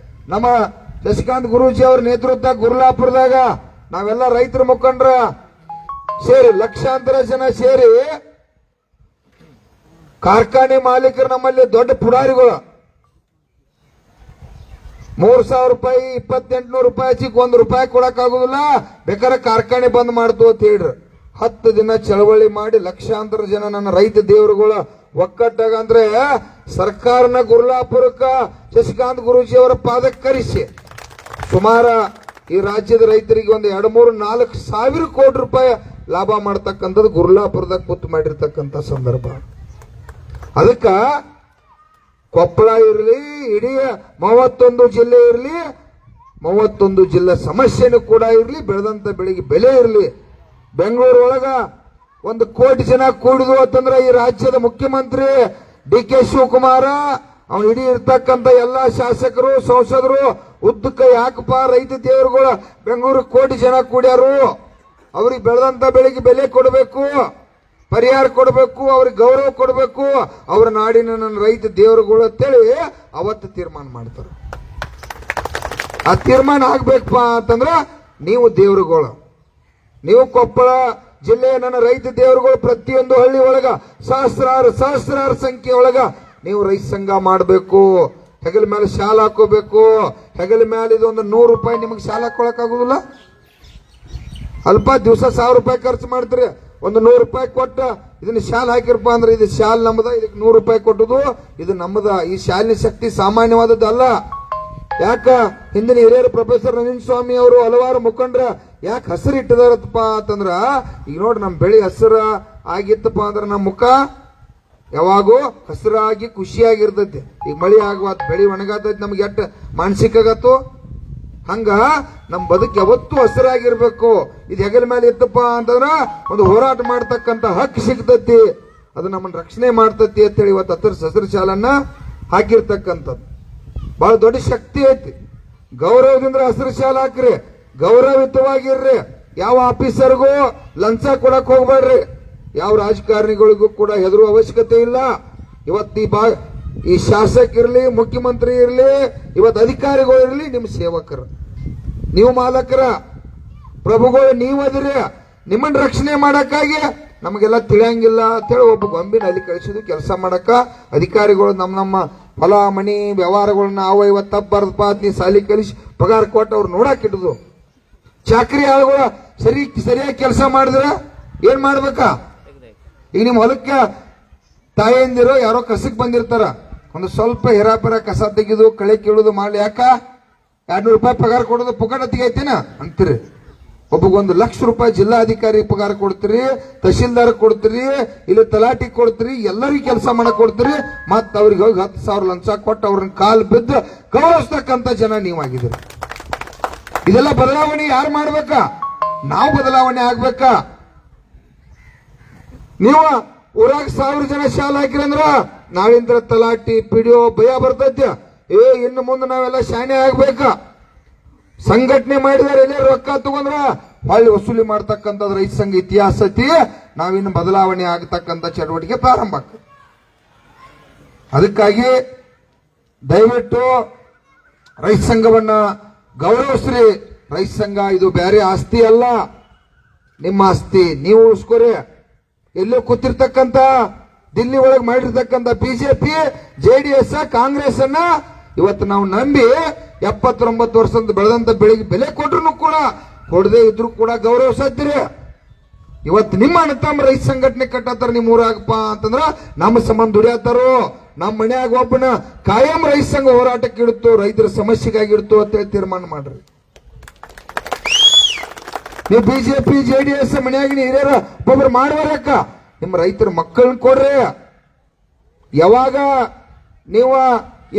ನಮ್ಮ ಶಶಿಕಾಂತ್ ಗುರೂಜಿ ಅವ್ರ ನೇತೃತ್ವ ಗುರುಲಾಪುರದಾಗ ನಾವೆಲ್ಲ ರೈತರ ಮುಖಂಡ್ರ ಸೇರಿ ಲಕ್ಷಾಂತರ ಜನ ಸೇರಿ ಕಾರ್ಖಾನೆ ಮಾಲೀಕರು ನಮ್ಮಲ್ಲಿ ದೊಡ್ಡ ಪುಡಾರಿಗಳು 3,000 ರೂಪಾಯಿ 2,800 ರೂಪಾಯಿ ಹಚ್ಚಿಕ್ ₹1 ಕೊಡಕ್ ಆಗುದಿಲ್ಲ, ಬೇಕಾದ್ರೆ ಕಾರ್ಖಾನೆ ಬಂದ್ ಮಾಡ್ತು ಅಂತ ಹೇಳ್ರಿ. 10 ದಿನ ಚಳವಳಿ ಮಾಡಿ ಲಕ್ಷಾಂತರ ಜನ ನನ್ನ ರೈತ ದೇವರುಗಳ ಒಕ್ಕಟ್ಟಾಗ ಅಂದ್ರೆ ಸರ್ಕಾರನ ಗುರುಲಾಪುರಕ್ಕ ಶಶಿಕಾಂತ್ ಗುರೂಜಿ ಅವರ ಪಾದಕ್ಕೆ ಕರೆಸಿ ಸುಮಾರ ಈ ರಾಜ್ಯದ ರೈತರಿಗೆ 2-3-4 ಸಾವಿರ ಕೋಟಿ ರೂಪಾಯಿ ಲಾಭ ಮಾಡ್ತಕ್ಕಂಥದ್ದು ಗುರುಲಾಪುರದಾಗ ಕೂತು ಮಾಡಿರ್ತಕ್ಕಂಥ ಸಂದರ್ಭ. ಅದಕ್ಕ ಕೊಪ್ಪಳ ಇರಲಿ, ಇಡೀ 31 ಜಿಲ್ಲೆ ಇರಲಿ, 31 ಜಿಲ್ಲೆ ಸಮಸ್ಯೆನೂ ಕೂಡ ಇರಲಿ, ಬೆಳೆದಂತ ಬೆಳೆಗೆ ಬೆಲೆ ಇರಲಿ. ಬೆಂಗಳೂರು ಒಳಗ 1 ಕೋಟಿ ಜನ ಕೂಡಿದ್ವು ಅಂತಂದ್ರೆ ಈ ರಾಜ್ಯದ ಮುಖ್ಯಮಂತ್ರಿ DK ಶಿವಕುಮಾರ ಅವನು ಇಡೀ ಇರ್ತಕ್ಕಂಥ ಎಲ್ಲಾ ಶಾಸಕರು ಸಂಸದರು ಉದ್ದಕ್ಕ ಯಾಕಪ್ಪ ರೈತ ದೇವರುಗಳು ಬೆಂಗಳೂರು ಕೋಟಿ ಜನ ಕೂಡ್ಯಾರು, ಅವ್ರಿಗೆ ಬೆಳೆದಂತ ಬೆಳೆಗೆ ಬೆಲೆ ಕೊಡಬೇಕು, ಪರಿಹಾರ ಕೊಡಬೇಕು, ಅವ್ರಿಗೆ ಗೌರವ ಕೊಡಬೇಕು, ಅವರ ನಾಡಿನ ನನ್ನ ರೈತ ದೇವರುಗಳು ಅಂತೇಳಿ ಅವತ್ತು ತೀರ್ಮಾನ ಮಾಡ್ತಾರೆ. ಆ ತೀರ್ಮಾನ ಆಗ್ಬೇಕಪ್ಪ ಅಂತಂದ್ರ ನೀವು ದೇವರುಗಳು, ನೀವು ಕೊಪ್ಪಳ ಜಿಲ್ಲೆಯ ನನ್ನ ರೈತ ದೇವರುಗಳು ಪ್ರತಿಯೊಂದು ಹಳ್ಳಿ ಒಳಗ ಸಹಸ್ರಾರು ಸಂಖ್ಯೆ ಒಳಗ ನೀವು ರೈತ ಸಂಘ ಮಾಡಬೇಕು. ಹೆಗಲ ಮೇಲೆ ಶಾಲ ಹಾಕೋಬೇಕು. ಹೆಗಲ ಮೇಲೆ ಇದು ₹100 ನಿಮಗೆ ಶಾಲ ಹಾಕೊಳಕ್ ಆಗುದಿಲ್ಲ. ಅಲ್ಪ ದಿವಸ ₹1,000 ಖರ್ಚು ಮಾಡ್ತೀರಿ, ₹100 ಕೊಟ್ಟ ಇದನ್ನ ಶಾಲ್ ಹಾಕಿರಪ್ಪ ಅಂದ್ರೆ ಇದು ಶಾಲ್ ನಮ್ಮದ, ಇದಕ್ಕೆ ₹100 ಕೊಟ್ಟದು ಇದು ನಮ್ಮದ. ಈ ಶಾಲಿನ ಶಕ್ತಿ ಸಾಮಾನ್ಯವಾದದ್ದಲ್ಲ. ಯಾಕ ಹಿಂದಿನ ಹಿರಿಯರು ಪ್ರೊಫೆಸರ್ ನಂಜನ್ ಸ್ವಾಮಿ ಅವರು ಹಲವಾರು ಮುಖಂಡ್ರ ಯಾಕೆ ಹಸಿರು ಇಟ್ಟಿದಾರಪ್ಪ ಅಂತಂದ್ರ, ಈಗ ನೋಡ್ರಿ ನಮ್ ಬೆಳಿ ಹಸಿರ ಆಗಿತ್ತಪ್ಪ ಅಂದ್ರ ನಮ್ಮ ಮುಖ ಯಾವಾಗೂ ಹಸಿರಾಗಿ ಖುಷಿಯಾಗಿರ್ತೈತಿ. ಈಗ ಮಳಿ ಆಗುವ ಬೆಳಿ ಒಣಗಾತೈತಿ, ನಮ್ಗೆ ಎಷ್ಟ ಮಾನಸಿಕ ಆಗತ್ತು. ಹಂಗ ನಮ್ ಬದುಕು ಯಾವತ್ತೂ ಹಸಿರಾಗಿರ್ಬೇಕು. ಇದು ಹೆಗಲ ಮೇಲೆ ಇತ್ತಪ್ಪ ಅಂತಂದ್ರ ಒಂದು ಹೋರಾಟ ಮಾಡ್ತಕ್ಕಂಥ ಹಕ್ಕು ಸಿಗ್ತತಿ, ಅದು ನಮ್ಮನ್ನ ರಕ್ಷಣೆ ಮಾಡ್ತತಿ ಅಂತೇಳಿ ಇವತ್ತು ಹಸಿರು ಶಾಲನ್ನ ಹಾಕಿರ್ತಕ್ಕಂಥದ್ದು ಬಹಳ ದೊಡ್ಡ ಶಕ್ತಿ ಐತಿ. ಗೌರವದಿಂದ ಹಸಿರು ಶಾಲ ಹಾಕ್ರಿ, ಗೌರವಯುತವಾಗಿರ್ರಿ. ಯಾವ ಆಫೀಸರ್ಗೂ ಲಂಚ ಕೊಡಕ್ ಹೋಗ್ಬೇಡ್ರಿ, ಯಾವ ರಾಜಕಾರಣಿಗಳಿಗೂ ಕೂಡ ಹೆದರುವ ಅವಶ್ಯಕತೆ ಇಲ್ಲ. ಇವತ್ತು ಈ ಶಾಸಕ ಇರ್ಲಿ, ಮುಖ್ಯಮಂತ್ರಿ ಇರ್ಲಿ, ಇವತ್ತು ಅಧಿಕಾರಿಗಳು ಇರ್ಲಿ, ನಿಮ್ಮ ಸೇವಕರು, ನೀವು ಮಾಲಕರ, ಪ್ರಭುಗಳು ನೀವು ಅದಿರಿ. ನಿಮ್ಮನ್ನ ರಕ್ಷಣೆ ಮಾಡಕ್ಕಾಗಿ ನಮಗೆಲ್ಲ ತಿಳಿಯಂಗಿಲ್ಲ ಅಂತೇಳಿ ಒಬ್ಬ ಗೊಂಬಿನ ಅಲ್ಲಿ ಕಳಿಸಿದ್ವಿ ಕೆಲಸ ಮಾಡಕ್ಕ. ಅಧಿಕಾರಿಗಳು ನಮ್ಮ ಹೊಲ ಮನಿ ವ್ಯವಹಾರಗಳನ್ನ ಅವ ಇವತ್ತು ತಪ್ಪಬಾರ್ದಪ್ಪ ನೀ ಸಾಲಿ ಕಲಿಸಿ ಪಗಾರ ಕೊಟ್ಟು ಅವ್ರು ನೋಡಕ್ ಇಡುದು. ಚಾಕರಿ ಆಳುಗಳು ಸರಿಯಾಗಿ ಕೆಲಸ ಮಾಡಿದ್ರ ಏನ್ ಮಾಡ್ಬೇಕಾ? ಈಗ ನಿಮ್ ಹೊಲಕ್ಕೆ ತಾಯಿಯಂದಿರೋ ಯಾರೋ ಕಸಕ್ ಬಂದಿರ್ತಾರ, ಒಂದು ಸ್ವಲ್ಪ ಹೆರಾಪೆರ ಕಸ ತೆಗೆದು ಕಳೆ ಕೀಳುದು ಮಾಡ್ಲಿ, ಯಾಕ ₹200 ಪಗಾರ ಕೊಡೋದು ಪುಕಟತ್ತಿಗೆ ಐತೇನ ಅಂತೀರಿ. ಒಬ್ಬಗೊಂದು ₹1,00,000 ಜಿಲ್ಲಾಧಿಕಾರಿ ಪಗಾರ ಕೊಡ್ತೀರಿ, ತಹಶೀಲ್ದಾರ್ ಕೊಡ್ತೀರಿ, ಇಲ್ಲಿ ತಲಾಟಿ ಕೊಡ್ತೀರಿ, ಎಲ್ಲರಿಗೂ ಕೆಲಸ ಮಾಡಕ್ ಕೊಡ್ತೀರಿ. ಮತ್ತ ಅವ್ರಿಗೆ ಹೋಗಿ 10,000 ಲಂಚ ಕೊಟ್ಟು ಅವ್ರನ್ನ ಕಾಲ್ ಬಿದ್ದು ಗೌರವಿಸ್ತಕ್ಕಂಥ ಜನ ನೀವಾಗಿದ್ದೀರಿ. ಇದೆಲ್ಲ ಬದಲಾವಣೆ ಯಾರು ಮಾಡ್ಬೇಕಾ? ನಾವು ಬದಲಾವಣೆ ಆಗ್ಬೇಕಾ? ನೀವು ಊರಾಗ 1000 ಜನ ಶಾಲೆ ಹಾಕಿರಂದ್ರ ನಾಳಿಂದ ತಲಾಟಿ PDO ಭಯ ಬರ್ತೈತಿ. ಇನ್ನು ಮುಂದೆ ನಾವೆಲ್ಲ ಶಾಣೆ ಆಗ್ಬೇಕ. ಸಂಘಟನೆ ಮಾಡಿದಾರೆ ಎಲ್ಲೇ ರೊಕ್ಕ ತಗೊಂಡ್ರ ಹೊಳ್ಳಿ ವಸೂಲಿ ಮಾಡ್ತಕ್ಕಂಥದ್ದು ರೈತ ಸಂಘ ಇತಿಹಾಸ ಐತಿ. ನಾವಿನ್ನು ಬದಲಾವಣೆ ಆಗತಕ್ಕಂಥ ಚಟುವಟಿಕೆ ಪ್ರಾರಂಭ ಆಗ್ತದೆ. ಅದಕ್ಕಾಗಿ ದಯವಿಟ್ಟು ರೈತ ಸಂಘವನ್ನ ಗೌರವಿಸ್ರಿ. ರೈತ ಸಂಘ ಇದು ಬೇರೆ ಆಸ್ತಿ ಅಲ್ಲ, ನಿಮ್ಮ ಆಸ್ತಿ, ನೀವು ಉಳಿಸ್ಕೊರಿ. ಎಲ್ಲೋ ಕೂತಿರ್ತಕ್ಕಂಥ ದಿಲ್ಲಿ ಒಳಗೆ ಮಾಡಿರ್ತಕ್ಕಂಥ BJP JDS ಕಾಂಗ್ರೆಸ್ ಅನ್ನ ಇವತ್ತು ನಾವು ನಂಬಿ 79 ವರ್ಷದಿಂದ ಬೆಳೆದಂತ ಬೆಳೆಗೆ ಬೆಲೆ ಕೊಟ್ರು ಕೂಡ ಕೊಡದೆ ಇದ್ರು ಕೂಡ ಗೌರವಿಸಿದ್ರಿ. ಇವತ್ತು ನಿಮ್ಮ ಅಣ್ಣ ತಮ್ಮ ರೈತ ಸಂಘಟನೆ ಕಟ್ಟತ್ತಾರ ನಿಮ್ಮ ಊರಾಗಪ್ಪ ಅಂತಂದ್ರ ನಮ್ಮ ಸಂಬಂಧ ದುಡಿಯತ್ತಾರೋ, ನಮ್ಮ ಮನ್ಯಾಗ ಒಬ್ಬನ ಕಾಯಂ ರೈತ ಸಂಘ ಹೋರಾಟಕ್ಕೆ ಇಡುತ್ತೋ, ರೈತರ ಸಮಸ್ಯೆಗಾಗಿ ಇಡುತ್ತೋ ಅಂತೇಳಿ ತೀರ್ಮಾನ ಮಾಡ್ರಿ. ನೀವು ಬಿಜೆಪಿ ಜೆಡಿಎಸ್ ಮನ್ಯಾಗಿನ ಹಿರಿಯರ ಒಬ್ಬೊಬ್ರು ಮಾಡುವರಕ್ಕ ನಿಮ್ಮ ರೈತರ ಮಕ್ಕಳನ್ನ ಕೊಡ್ರಿ. ಯಾವಾಗ ನೀವು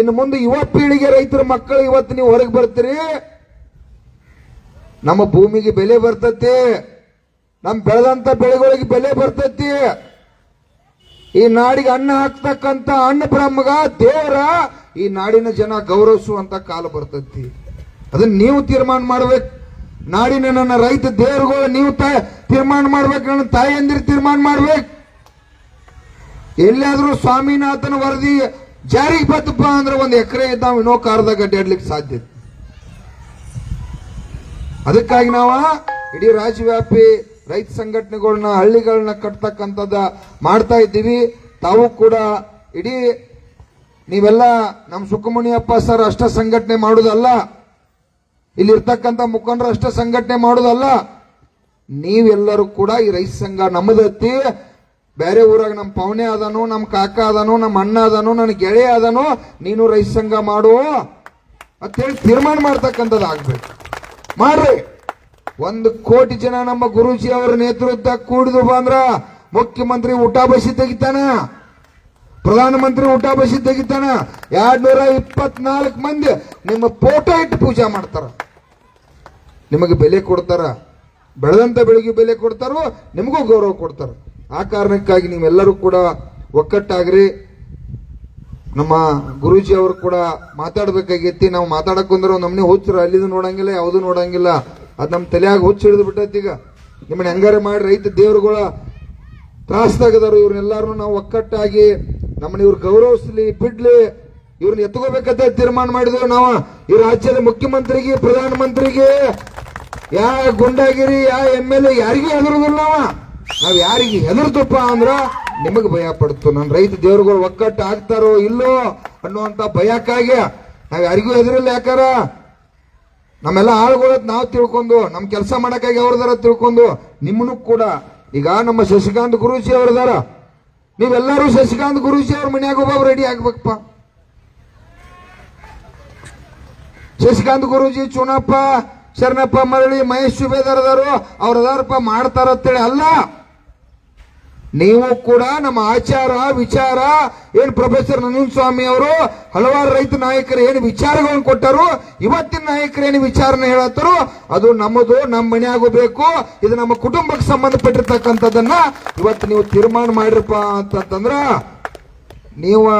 ಇನ್ನು ಮುಂದೆ ಯುವ ಪೀಳಿಗೆ ರೈತರ ಮಕ್ಕಳು ಇವತ್ತು ನೀವು ಹೊರಗೆ ಬರ್ತೀರಿ, ನಮ್ಮ ಭೂಮಿಗೆ ಬೆಲೆ ಬರ್ತತಿ, ನಮ್ಮ ಬೆಳೆದಂತ ಬೆಳೆಗಳಿಗೆ ಬೆಲೆ ಬರ್ತತಿ. ಈ ನಾಡಿಗೆ ಅನ್ನ ಹಾಕ್ತಕ್ಕಂತ ಅನ್ನ ಬ್ರಹ್ಮಗ ದೇವರ ಈ ನಾಡಿನ ಜನ ಗೌರವಿಸುವಂತ ಕಾಲ ಬರ್ತತಿ. ಅದನ್ನ ನೀವು ತೀರ್ಮಾನ ಮಾಡ್ಬೇಕು. ನಾಡಿನ ನನ್ನ ರೈತ ದೇವರುಗಳು ನೀವು ತೀರ್ಮಾನ ಮಾಡ್ಬೇಕು, ನನ್ನ ತಾಯಿಯಂದಿರು ತೀರ್ಮಾನ ಮಾಡ್ಬೇಕು. ಎಲ್ಲಾದ್ರೂ ಸ್ವಾಮಿನಾಥನ ವರದಿ ಜಾರಿಗೆ ಬತ್ತಪ್ಪ ಅಂದ್ರೆ ಒಂದು ಎಕರೆ ಇದ್ದಾವ ಇನ್ನೋ ಕಾರದಾಗ ಅಡ್ಡಾಡ್ಲಿಕ್ಕೆ ಸಾಧ್ಯ. ಅದಕ್ಕಾಗಿ ನಾವು ಇಡೀ ರಾಜ್ಯವ್ಯಾಪಿ ರೈತ ಸಂಘಟನೆಗಳನ್ನ ಹಳ್ಳಿಗಳನ್ನ ಕಟ್ತಕ್ಕಂಥದ್ದು ಮಾಡ್ತಾ ಇದ್ದೀವಿ. ತಾವು ಕೂಡ ಇಡೀ ನೀವೆಲ್ಲ ನಮ್ಮ ಸುಖಮುನಿಯಪ್ಪ ಸರ್ ಅಷ್ಟ ಸಂಘಟನೆ ಮಾಡುವುದಲ್ಲ, ಇಲ್ಲಿರ್ತಕ್ಕಂಥ ಮುಖಂಡರು ಅಷ್ಟ ಸಂಘಟನೆ ಮಾಡುವುದಲ್ಲ, ನೀವೆಲ್ಲರೂ ಕೂಡ ಈ ರೈತ ಸಂಘ ನಮ್ಮದತ್ತಿ. ಬೇರೆ ಊರಾಗ ನಮ್ಮ ಪವನೆ ಅದನು, ನಮ್ಮ ಕಾಕ ಅದನು, ನಮ್ಮ ಅಣ್ಣ ಅದನು, ನನ್ನ ಗೆಳೆಯ ಅದನು, ನೀನು ರೈತ ಸಂಘ ಮಾಡು ಅಂತೇಳಿ ತೀರ್ಮಾನ ಮಾಡ್ತಕ್ಕಂಥದ್ದು ಆಗ್ಬೇಕು. ಮಾಡ್ರಿ. 1 ಕೋಟಿ ಜನ ನಮ್ಮ ಗುರೂಜಿ ಅವರ ನೇತೃತ್ವ ಕೂಡಿದು ಬಂದ್ರ ಮುಖ್ಯಮಂತ್ರಿ ಊಟ ಬಸಿ ತೆಗಿತಾನ, ಪ್ರಧಾನಮಂತ್ರಿ ಊಟ ಬಸಿ ತೆಗಿತಾನ. 224 ಮಂದಿ ನಿಮ್ಮ ಫೋಟೋ ಇಟ್ಟು ಪೂಜೆ ಮಾಡ್ತಾರ, ನಿಮಗೆ ಬೆಲೆ ಕೊಡ್ತಾರ, ಬೆಳೆದಂತ ಬೆಳೆಗೆ ಬೆಲೆ ಕೊಡ್ತಾರೋ, ನಿಮಗೂ ಗೌರವ ಕೊಡ್ತಾರ. ಆ ಕಾರಣಕ್ಕಾಗಿ ನೀವೆಲ್ಲರೂ ಕೂಡ ಒಕ್ಕಟ್ಟಾಗ್ರಿ. ನಮ್ಮ ಗುರೂಜಿ ಅವರು ಕೂಡ ಮಾತಾಡ್ಬೇಕಾಗೈತಿ. ನಾವು ಮಾತಾಡಕ್ ಬಂದ್ರೆ ನಮ್ಮನೆ ಹುಚ್ಚರು, ಅಲ್ಲಿದು ನೋಡಂಗಿಲ್ಲ, ಯಾವುದು ನೋಡಂಗಿಲ್ಲ. ಅದ್ ನಮ್ಮ ತಲೆಯಾಗ ಹುಚ್ಚ ಹಿಡಿದು ಬಿಟ್ಟೈತಿ. ಈಗ ನಿಮ್ಮನ್ನ ಹೆಂಗಾರ ಮಾಡಿ ರೈತ ದೇವರುಗಳ ತ್ರಾಸ್ದಾಗದಾರು, ಇವ್ರನ್ನೆಲ್ಲಾರು ನಾವು ಒಕ್ಕಟ್ಟಾಗಿ ನಮ್ಮನ್ನ ಇವ್ರು ಗೌರವಿಸ್ಲಿ ಬಿಡ್ಲಿ, ಇವ್ರನ್ನ ಎತ್ಕೋಬೇಕಂತ ತೀರ್ಮಾನ ಮಾಡಿದ್ವಿ ನಾವು. ಈ ರಾಜ್ಯದ ಮುಖ್ಯಮಂತ್ರಿಗೆ, ಪ್ರಧಾನಮಂತ್ರಿಗೆ, ಯಾ ಗುಂಡಾಗಿರಿ, ಯಾ MLA ಯಾರಿಗೂ ಹೆದರುದಿಲ್ಲ. ನಾವ್ ಯಾರಿಗೆ ಹೆದರ್ತಪ್ಪ ಅಂದ್ರ ನಿಮಗ್ ಭಯ ಪಡ್ತು. ನನ್ನ ರೈತ ದೇವರುಗಳು ಒಕ್ಕಟ್ಟು ಆಗ್ತಾರೋ ಇಲ್ಲೋ ಅನ್ನುವಂತ ಭಯಕ್ಕಾಗಿ ನಾವ್ ಯಾರಿಗೂ ಹೆದರಿಲ್ಲ. ಯಾಕಾರ ನಮ್ಮೆಲ್ಲ ಆಳುಗಳ ನಾವು ತಿಳ್ಕೊಂಡು ನಮ್ಮ ಕೆಲಸ ಮಾಡಕ್ಕಾಗಿ ಅವ್ರದಾರ ತಿಳ್ಕೊಂಡು ನಿಮ್ಮನ್ನು ಕೂಡ ಈಗ ನಮ್ಮ ಶಶಿಕಾಂತ್ ಗುರೂಜಿ ಅವ್ರದಾರ, ನೀವೆಲ್ಲರೂ ಶಶಿಕಾಂತ್ ಗುರೂಜಿ ಅವ್ರ ಮನ್ಯಾಗ ಒಬ್ಬ ರೆಡಿ ಆಗ್ಬೇಕಪ್ಪ. ಶಶಿಕಾಂತ್ ಗುರೂಜಿ, ಚುನಪ್ಪ, ಶರಣಪ್ಪ ಮರಳಿ, ಮಹೇಶ್ ಸುಬೇದಾರ್ ಅದಾರು, ಅವ್ರದಾರಪ್ಪ ಮಾಡ್ತಾರ ಅಂತೇಳಿ ಅಲ್ಲ. ನೀವು ಕೂಡ ನಮ್ಮ ಆಚಾರ ವಿಚಾರ ಏನ್ ಪ್ರೊಫೆಸರ್ ನಂಜುಂಡ ಸ್ವಾಮಿ ಅವರು ಹಲವಾರು ರೈತ ನಾಯಕರು ಏನು ವಿಚಾರಗಳನ್ನು ಕೊಟ್ಟರು, ಇವತ್ತಿನ ನಾಯಕರು ಏನು ವಿಚಾರನ ಹೇಳತ್ತಾರೋ ಅದು ನಮ್ಮದು, ನಮ್ಮ ಮನೆಯಾಗೂ ಬೇಕು. ಇದು ನಮ್ಮ ಕುಟುಂಬಕ್ಕೆ ಸಂಬಂಧಪಟ್ಟಿರ್ತಕ್ಕಂಥದ್ದನ್ನ ಇವತ್ತು ನೀವು ತೀರ್ಮಾನ ಮಾಡಿರಪ್ಪ ಅಂತಂದ್ರ ನೀವು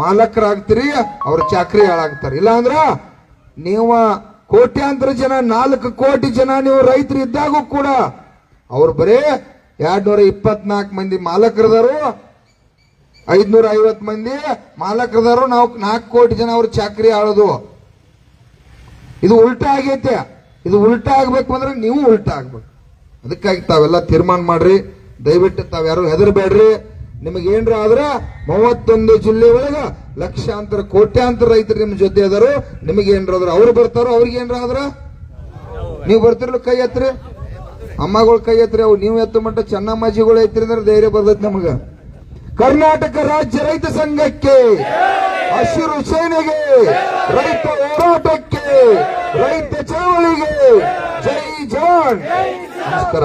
ಮಾಲಕರಾಗ್ತೀರಿ, ಅವ್ರ ಚಾಕ್ರಿ ಹಾಳಾಗ್ತಾರೆ. ಇಲ್ಲಾಂದ್ರ ನೀವು ಕೋಟ್ಯಾಂತರ ಜನ, 4 ಕೋಟಿ ಜನ ನೀವು ರೈತರು ಇದ್ದಾಗೂ ಕೂಡ ಅವ್ರು ಬರೇ 224 ಮಂದಿ ಮಾಲಕರದಾರು, 550 ಮಂದಿ ಮಾಲಕರದಾರು, ನಾವು 4 ಕೋಟಿ ಜನ ಅವ್ರ ಚಾಕ್ರಿ ಆಳೋದು. ಇದು ಉಲ್ಟಾ ಆಗೈತೆ. ಇದು ಉಲ್ಟಾ ಆಗ್ಬೇಕು ಅಂದ್ರೆ ನೀವು ಉಲ್ಟಾ ಆಗ್ಬೇಕು. ಅದಕ್ಕಾಗಿ ತಾವೆಲ್ಲ ತೀರ್ಮಾನ ಮಾಡ್ರಿ. ದಯವಿಟ್ಟು ತಾವ್ಯಾರು ಹೆದರ್ಬೇಡ್ರಿ. ನಿಮಗೇನ್ರ ಆದ್ರ 31 ಜಿಲ್ಲೆ ಒಳಗ ಲಕ್ಷಾಂತರ ಕೋಟ್ಯಾಂತರ ರೈತರು ನಿಮ್ ಜೊತೆ ಅದಾರು. ನಿಮಗೇನ್ರಾದ್ರ ಅವ್ರು ಬರ್ತಾರೋ, ಅವ್ರಿಗೇನ್ರ ಆದ್ರ ನೀವು ಬರ್ತಿರ್ಲಿ ಕೈ ಎತ್ರಿ, ಅಮ್ಮಗಳು ಕೈ ಎತ್ರಿ. ಅವು ನೀವು ಎತ್ತ ಮಟ್ಟ ಚೆನ್ನಮ್ಮಾಜಿಗಳು ಐತ್ರಿ ಅಂದ್ರೆ ಧೈರ್ಯ ಬರ್ತೈತಿ ನಮಗ. ಕರ್ನಾಟಕ ರಾಜ್ಯ ರೈತ ಸಂಘಕ್ಕೆ, ಹಸಿರು ಸೇನೆಗೆ, ರೈತ ಹೋರಾಟಕ್ಕೆ, ರೈತ ಚಳವಳಿಗೆ ಜೈ ಜಾನ್. ನಮಸ್ಕಾರ.